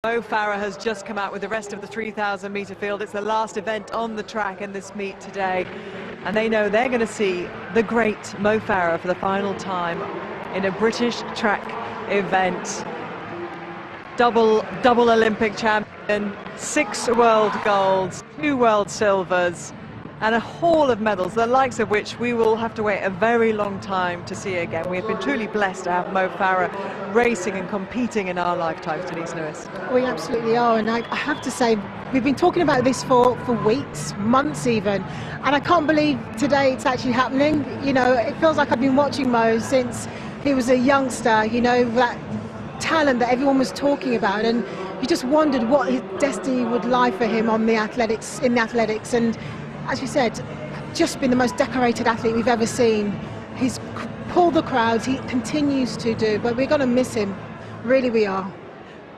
Mo Farah has just come out with the rest of the 3,000 metre field. It's the last event on the track in this meet today. And they know they're going to see the great Mo Farah for the final time in a British track event. Double Olympic champion, 6 world golds, 2 world silvers, and a haul of medals, the likes of which we will have to wait a very long time to see again. We have been truly blessed to have Mo Farah racing and competing in our lifetimes, Denise Lewis. We absolutely are, and I have to say, we've been talking about this for weeks, months even, and I can't believe today it's actually happening. You know, it feels like I've been watching Mo since he was a youngster, you know, that talent that everyone was talking about, and you just wondered what his destiny would lie for him on the athletics, and as you said, just been the most decorated athlete we've ever seen. He's pulled the crowds, he continues to do, but we're going to miss him. Really, we are.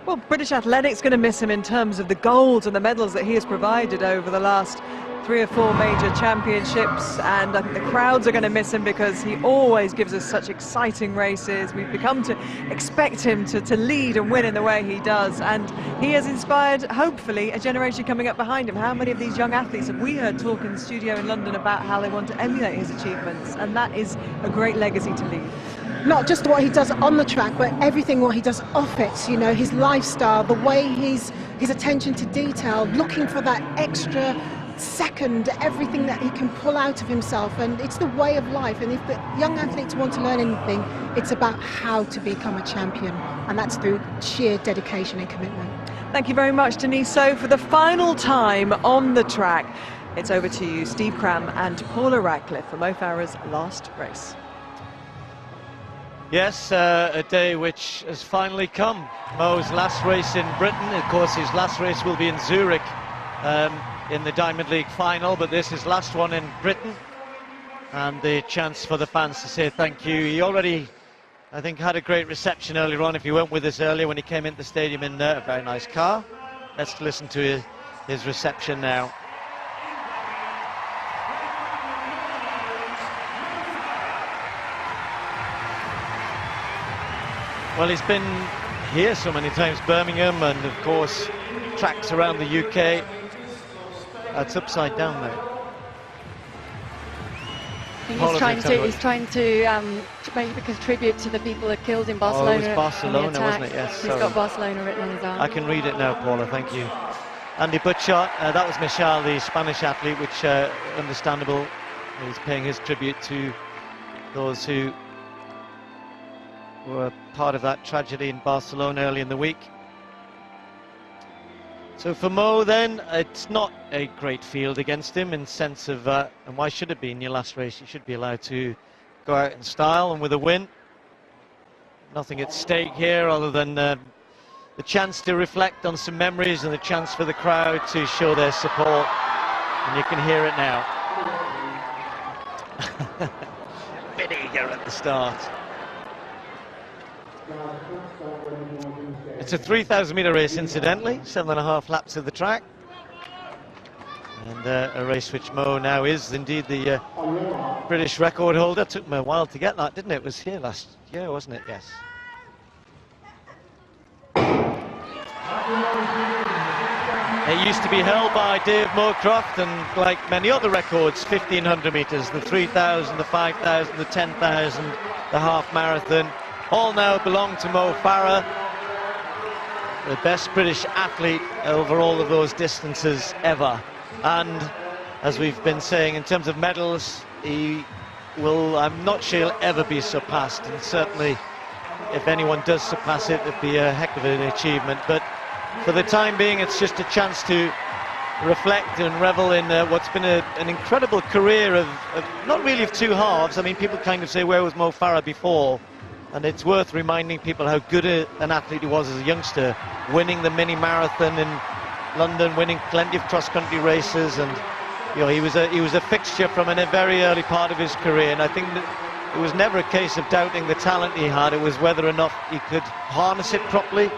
Well, British athletics going to miss him in terms of the golds and the medals that he has provided over the last 3 or 4 major championships, and I think the crowds are going to miss him because he always gives us such exciting races. We've become to expect him to lead and win in the way he does, and he has inspired, hopefully, a generation coming up behind him. How many of these young athletes have we heard talk in the studio in London about how they want to emulate his achievements, and that is a great legacy to leave. Not just what he does on the track, but everything what he does off it, you know, his lifestyle, the way his attention to detail, looking for that extra second, everything that he can pull out of himself, and it's the way of life. And if the young athletes want to learn anything, it's about how to become a champion, and that's through sheer dedication and commitment. Thank you very much, Denise. So for the final time on the track, it's over to you, Steve Cram and Paula Radcliffe, for Mo Farah's last race. Yes, a day which has finally come. Mo's last race in Britain. Of course, his last race will be in Zurich in the Diamond League final, but this is last one in Britain, and the chance for the fans to say thank you. He already, I think, had a great reception earlier on. If you weren't with us earlier when he came into the stadium in a very nice car. Let's listen to his reception now. Well, he's been here so many times, Birmingham, and of course tracks around the UK. That's upside down there. He's trying to make a tribute to the people that killed in Barcelona. Oh, it was Barcelona, wasn't it? Yes. He's got Barcelona written on his arm. I can read it now, Paula, thank you. Andy Butchart, that was Michel, the Spanish athlete, which, understandable, he's paying his tribute to those who were part of that tragedy in Barcelona early in the week. So for Mo then, it's not a great field against him in sense of, and why should it be in your last race? You should be allowed to go out in style and with a win. Nothing at stake here other than the chance to reflect on some memories and the chance for the crowd to show their support. And you can hear it now. Bit eager at the start. It's a 3,000 metre race, incidentally, 7.5 laps of the track, and a race which Mo now is indeed the British record holder. Took him a while to get that, didn't it? It was here last year, wasn't it? Yes. It used to be held by Dave Moorcroft, and like many other records, 1,500 metres, the 3,000, the 5,000, the 10,000, the half marathon, all now belong to Mo Farah, the best British athlete over all of those distances ever. And as we've been saying, in terms of medals, he will, I'm not sure he'll ever be surpassed, and certainly if anyone does surpass it, it'd be a heck of an achievement. But for the time being, it's just a chance to reflect and revel in what's been an incredible career of not really of two halves. I mean, people kind of say, where was Mo Farah before? And it's worth reminding people how good an athlete he was as a youngster, winning the mini marathon in London, winning plenty of cross-country races, and you know, he was a fixture from a very early part of his career. And I think that it was never a case of doubting the talent he had. It was whether or not he could harness it properly.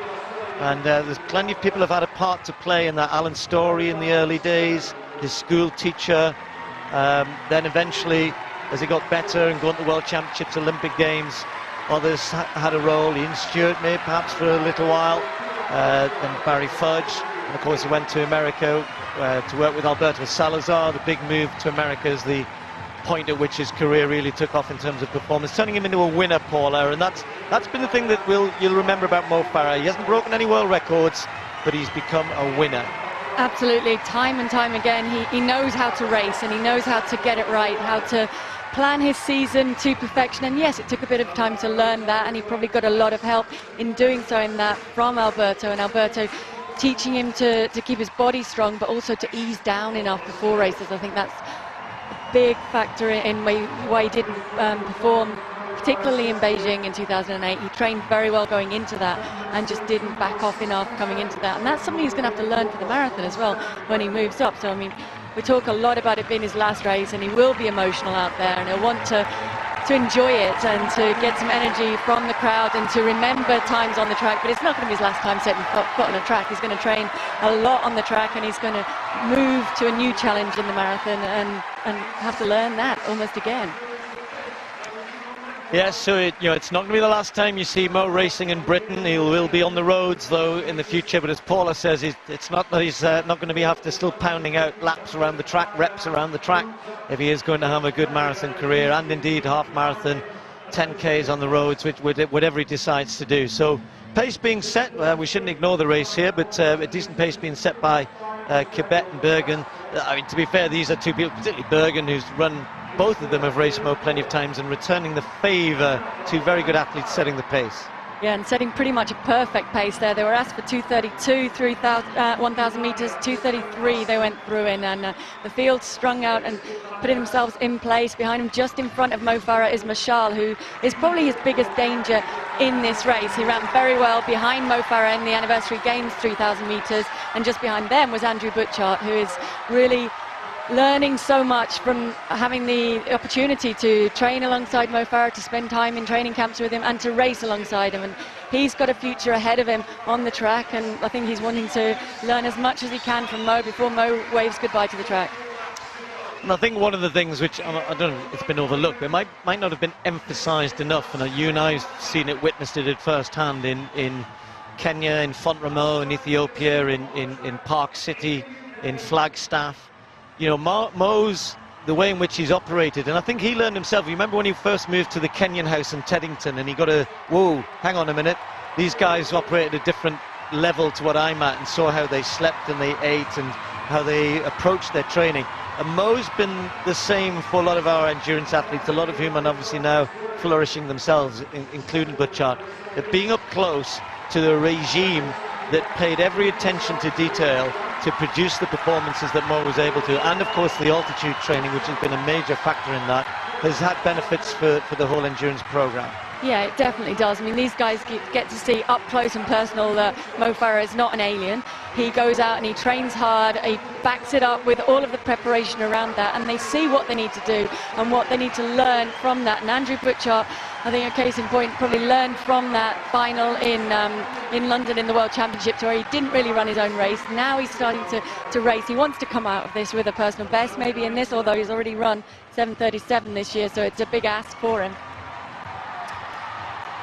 And there's plenty of people have had a part to play in that. Alan Story in the early days, his school teacher, then eventually as he got better and going to World Championships, Olympic Games, others had a role. Ian Stewart may perhaps for a little while. and Barry Fudge. And of course he went to America to work with Alberto Salazar. The big move to America is the point at which his career really took off in terms of performance, turning him into a winner, Paula, and that's been the thing that you'll remember about Mo Farah. He hasn't broken any world records, but he's become a winner. Absolutely, time and time again, he knows how to race, and he knows how to get it right, how to plan his season to perfection. And yes, it took a bit of time to learn that, and he probably got a lot of help in doing so in that from Alberto, and Alberto teaching him to keep his body strong, but also to ease down enough before races. I think that's a big factor in why he didn't perform, particularly in Beijing in 2008. He trained very well going into that and just didn't back off enough coming into that. And that's something he's going to have to learn for the marathon as well when he moves up. So, I mean, we talk a lot about it being his last race, and he will be emotional out there, and he'll want to enjoy it and to get some energy from the crowd and to remember times on the track. But it's not going to be his last time setting foot on a track. He's going to train a lot on the track, and he's going to move to a new challenge in the marathon and have to learn that almost again. Yes, so it's not going to be the last time you see Mo racing in Britain. He will be on the roads, though, in the future. But as Paula says, it's not that he's not going to be still pounding out laps around the track, reps around the track, if he is going to have a good marathon career, and indeed half marathon, 10Ks on the roads, whatever he decides to do. So pace being set, we shouldn't ignore the race here, but a decent pace being set by Kibet and Bergen. I mean, to be fair, these are two people, particularly Bergen, who's run. Both of them have raced Mo plenty of times and returning the favour to very good athletes setting the pace. Yeah, and setting pretty much a perfect pace there. They were asked for 2:32 through 1,000 metres, 2:33 they went through in, and the field strung out and putting themselves in place. Behind him, just in front of Mo Farah, is Mashal, who is probably his biggest danger in this race. He ran very well behind Mo Farah in the Anniversary Games 3,000 metres, and just behind them was Andrew Butchart, who is really learning so much from having the opportunity to train alongside Mo Farah, to spend time in training camps with him and to race alongside him. And he's got a future ahead of him on the track, and I think he's wanting to learn as much as he can from Mo before Mo waves goodbye to the track. And I think one of the things which, I don't know, it's been overlooked, but it might not have been emphasised enough, and you and I have seen it, witnessed it at first hand in Kenya, in Font Ramo, in Ethiopia, in Park City, in Flagstaff. You know, Mo's, the way in which he's operated, and I think he learned himself. You remember when he first moved to the Kenyan house in Teddington, and he got whoa, hang on a minute, these guys operate at a different level to what I'm at, and saw how they slept and they ate and how they approached their training. And Mo's been the same for a lot of our endurance athletes, a lot of whom are obviously now flourishing themselves, including Butchart. They're being up close to the regime that paid every attention to detail to produce the performances that Mo was able to, and of course the altitude training, which has been a major factor in that, has had benefits for the whole endurance program. Yeah, it definitely does. I mean, these guys get to see up close and personal that Mo Farah is not an alien. He goes out and he trains hard, he backs it up with all of the preparation around that, and they see what they need to do and what they need to learn from that. And Andrew Butchart, I think a case in point, probably learned from that final in London in the World Championships, where he didn't really run his own race. Now he's starting to race. He wants to come out of this with a personal best, maybe in this, although he's already run 7:37 this year, so it's a big ask for him.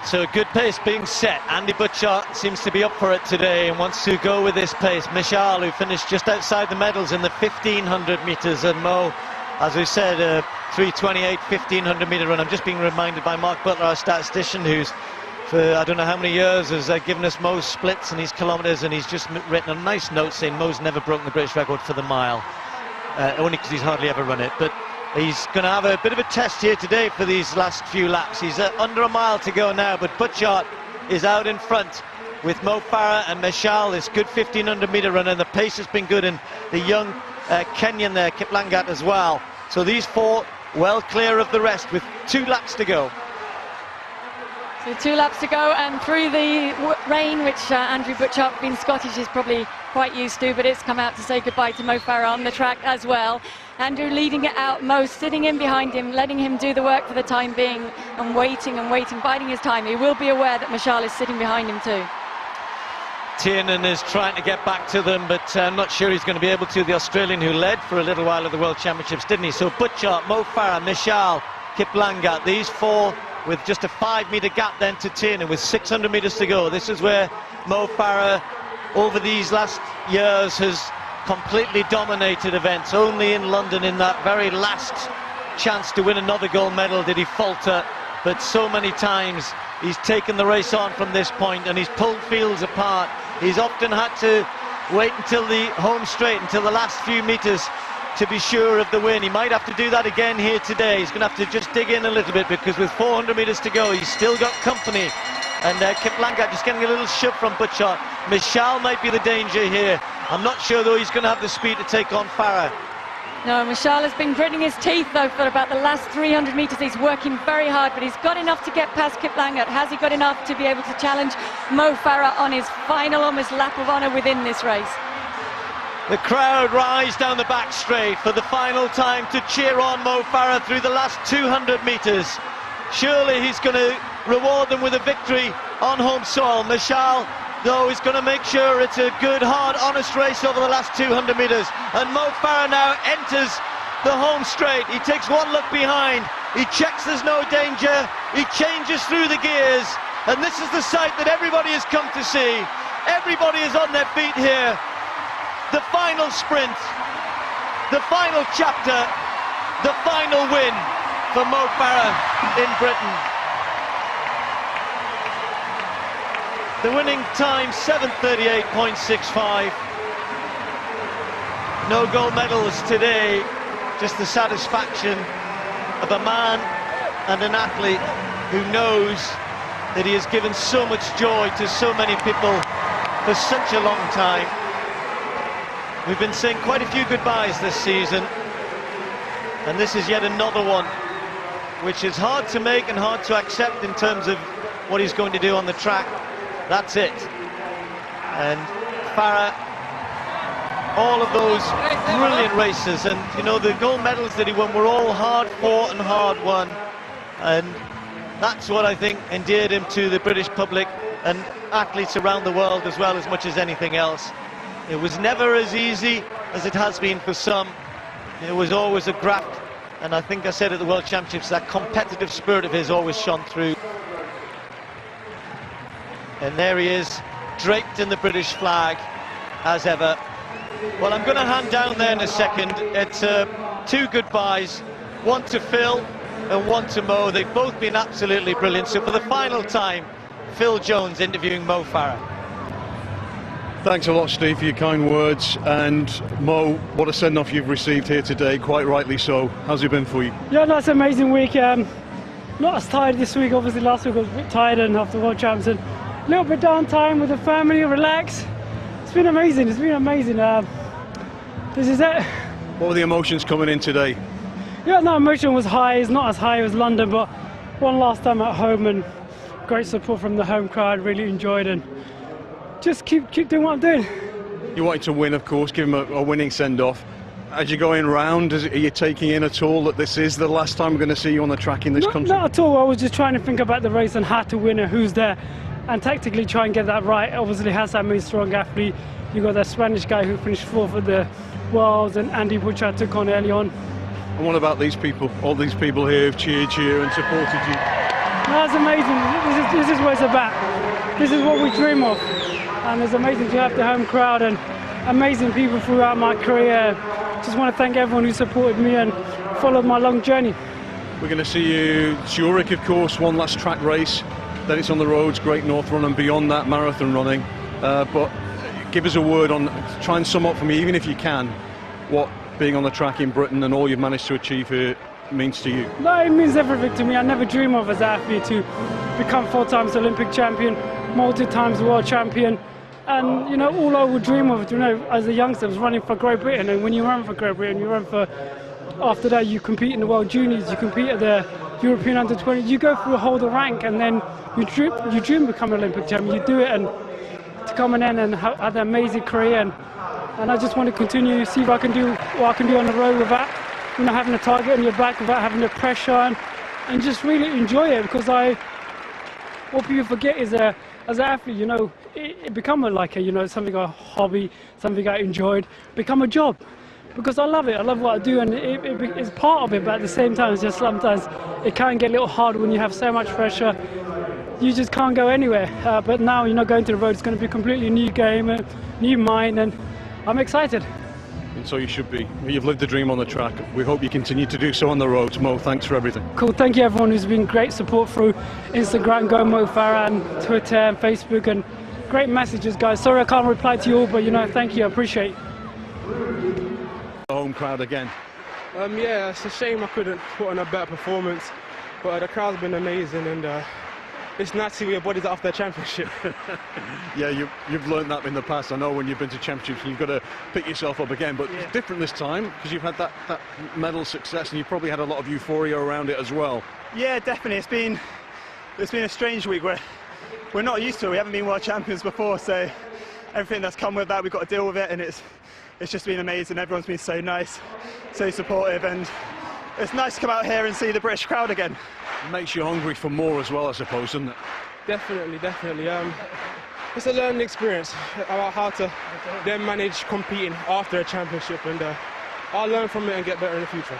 So a good pace being set. Andy Butchart seems to be up for it today and wants to go with this pace. Mishal, who finished just outside the medals in the 1,500 metres, and Mo, as we said, 3:28, 1,500 metre run. I'm just being reminded by Mark Butler, our statistician, who's for I don't know how many years has given us Mo's splits and his kilometres, and he's just written a nice note saying Mo's never broken the British record for the mile, only because he's hardly ever run it. But he's going to have a bit of a test here today for these last few laps. He's under a mile to go now, but Butchart is out in front with Mo Farah and Meshal, this good 1,500 metre run, and the pace has been good, and the young Kenyan there, Kiplangat, as well. So these four well clear of the rest with 2 laps to go. So 2 laps to go, and through the rain, which Andrew Butchart, being Scottish, is probably quite used to, but it's come out to say goodbye to Mo Farah on the track as well. Andrew leading it out, Mo sitting in behind him, letting him do the work for the time being, and waiting, biding his time. He will be aware that Mashal is sitting behind him too. Tiernan is trying to get back to them, but I'm not sure he's going to be able to. The Australian who led for a little while at the World Championships, didn't he? So Butchart, Mo Farah, Mishal, Kiplangat, these 4 with just a 5-metre gap then to Tierney with 600 metres to go. This is where Mo Farah over these last years has completely dominated events. Only in London, in that very last chance to win another gold medal, did he falter, but so many times he's taken the race on from this point and he's pulled fields apart. He's often had to wait until the home straight, until the last few metres to be sure of the win. He might have to do that again here today. He's going to have to just dig in a little bit, because with 400 metres to go, he's still got company. And Kiplagat just getting a little shove from Butchart. Michal might be the danger here. I'm not sure, though, he's going to have the speed to take on Farah. No, Michal has been gritting his teeth, though, for about the last 300 metres. He's working very hard, but he's got enough to get past Kiplagat. Has he got enough to be able to challenge Mo Farah on his final, almost lap of honour within this race? The crowd rise down the back straight for the final time to cheer on Mo Farah through the last 200 metres. Surely he's going to reward them with a victory on home soil. Michal, though, is going to make sure it's a good, hard, honest race over the last 200 metres. And Mo Farah now enters the home straight. He takes one look behind. He checks there's no danger. He changes through the gears. And this is the sight that everybody has come to see. Everybody is on their feet here. The final sprint, the final chapter, the final win for Mo Farah in Britain. The winning time, 7:38.65. No gold medals today, just the satisfaction of a man and an athlete who knows that he has given so much joy to so many people for such a long time. We've been saying quite a few goodbyes this season, and this is yet another one, which is hard to make and hard to accept in terms of what he's going to do on the track. That's it. And Farah, all of those brilliant races, and you know, the gold medals that he won were all hard fought and hard won, and that's what I think endeared him to the British public and athletes around the world as well, as much as anything else. It was never as easy as it has been for some. It was always a graft, and I think I said at the World Championships, that competitive spirit of his always shone through. And there he is, draped in the British flag, as ever. Well, I'm going to hand down there in a second. It's two goodbyes, one to Phil and one to Mo. They've both been absolutely brilliant. So for the final time, Phil Jones interviewing Mo Farah. Thanks a lot, Steve, for your kind words. And Mo, what a send-off you've received here today, quite rightly so. How's it been for you? Yeah, no, it's an amazing week. Not as tired this week. Obviously last week I was a bit tired, and after the World Champs, and a little bit downtime with the family, relax. It's been amazing. It's been amazing. This is it. What were the emotions coming in today? Yeah, no, emotion was high. It's not as high as London, but one last time at home, and great support from the home crowd. Really enjoyed, and just keep doing what I'm doing. You wanted to win, of course, give him a winning send-off. As you're going round, are you taking in at all that this is the last time we're going to see you on the track in this country? Not at all. I was just trying to think about the race and how to win and who's there, and tactically try and get that right. Obviously Hassan is a strong athlete. You got that Spanish guy who finished fourth at the Worlds, and Andy Butchart took on early on. And what about these people, all these people here who've cheered you and supported you? That's amazing. This is what it's about. This is what we dream of. And it's amazing to have the home crowd and amazing people throughout my career. Just want to thank everyone who supported me and followed my long journey. We're going to see you Zurich, of course, one last track race. Then it's on the roads, Great North Run, and beyond that, marathon running. But give us a word on, try and sum up for me, even if you can, what being on the track in Britain and all you've managed to achieve here means to you. No, it means everything to me. I never dream of as an athlete to become 4 times Olympic champion, multi-times world champion. And, you know, all I would dream of, you know, as a youngster was running for Great Britain. And when you run for Great Britain, you run for, after that you compete in the World Juniors, you compete at the European Under-20, you go through a whole rank, and then you dream become an Olympic champion. You do it, and to come in and have an amazing career. And I just want to continue, see if I can do what I can do on the road without, you know, having a target on your back, without having the pressure, and just really enjoy it. Because what people forget is as an athlete, you know, it become like a, you know, something, a hobby, something I enjoyed, become a job. because I love it. I love what I do, and it's part of it. But at the same time, it's just sometimes it can get a little hard when you have so much pressure. You just can't go anywhere. But now, going to the road, it's going to be a completely new game, a new mind, and I'm excited. And so you should be. You've lived the dream on the track. We hope you continue to do so on the roads. Mo, thanks for everything. Cool. Thank you, everyone who's been great support through Instagram, Go Mo Farah, and Twitter and Facebook, and great messages, guys. Sorry I can't reply to you all, but thank you. I appreciate it. The home crowd again. Yeah, it's a shame I couldn't put on a better performance, but the crowd's been amazing, and it's nice to see your bodies after the championship. Yeah, you've learned that in the past. I know when you've been to championships, you've got to pick yourself up again, but it's different this time because you've had that medal success, and you've probably had a lot of euphoria around it as well. Yeah, definitely. It's been a strange week where we're not used to it. We haven't been world champions before, so everything that's come with that, we've got to deal with it, and it's just been amazing. Everyone's been so nice, so supportive, and it's nice to come out here and see the British crowd again. It makes you hungry for more as well, I suppose, doesn't it? Definitely. It's a learning experience about how to then manage competing after a championship, and I'll learn from it and get better in the future.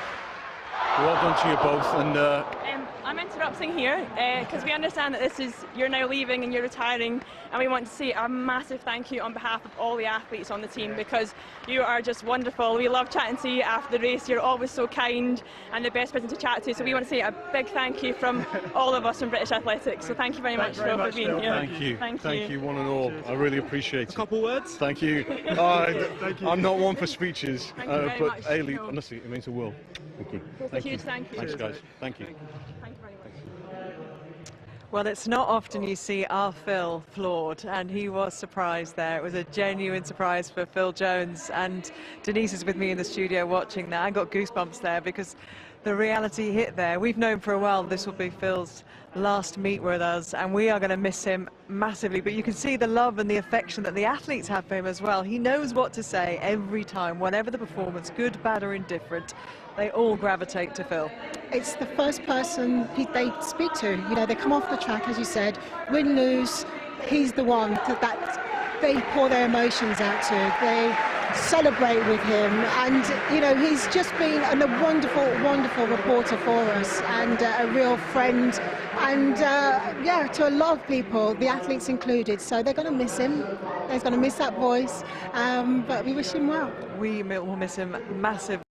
Well done to you both. And I'm interrupting here because we understand that you're now leaving and you're retiring, and we want to say a massive thank you on behalf of all the athletes on the team, because you are just wonderful. We love chatting to you after the race. You're always so kind and the best person to chat to, so we want to say a big thank you from all of us from British Athletics. So thank you very much, Phil, for being here. Thank you one and all. I really appreciate it. A couple words? Thank you. Thank you. I'm not one for speeches, Thank you very but much. Ailey, honestly, it means the world. Thank you. A huge thank you. Thanks, guys. Thank you. Thank you very much. Well, it's not often you see our Phil floored, and he was surprised there. It was a genuine surprise for Phil Jones, and Denise is with me in the studio watching that. I got goosebumps there because the reality hit there. We've known for a while this will be Phil's last meet with us, and we are going to miss him massively, but you can see the love and the affection that the athletes have for him as well. He knows what to say every time, whatever the performance, good, bad or indifferent. They all gravitate to Phil. It's the first person they speak to. They come off the track, as you said, win, lose, he's the one that they pour their emotions out to. They celebrate with him, and he's just been a wonderful, wonderful reporter for us, and a real friend, and to a lot of people, the athletes included. So they're going to miss him. They're going to miss that voice, but we wish him well. We will miss him massively.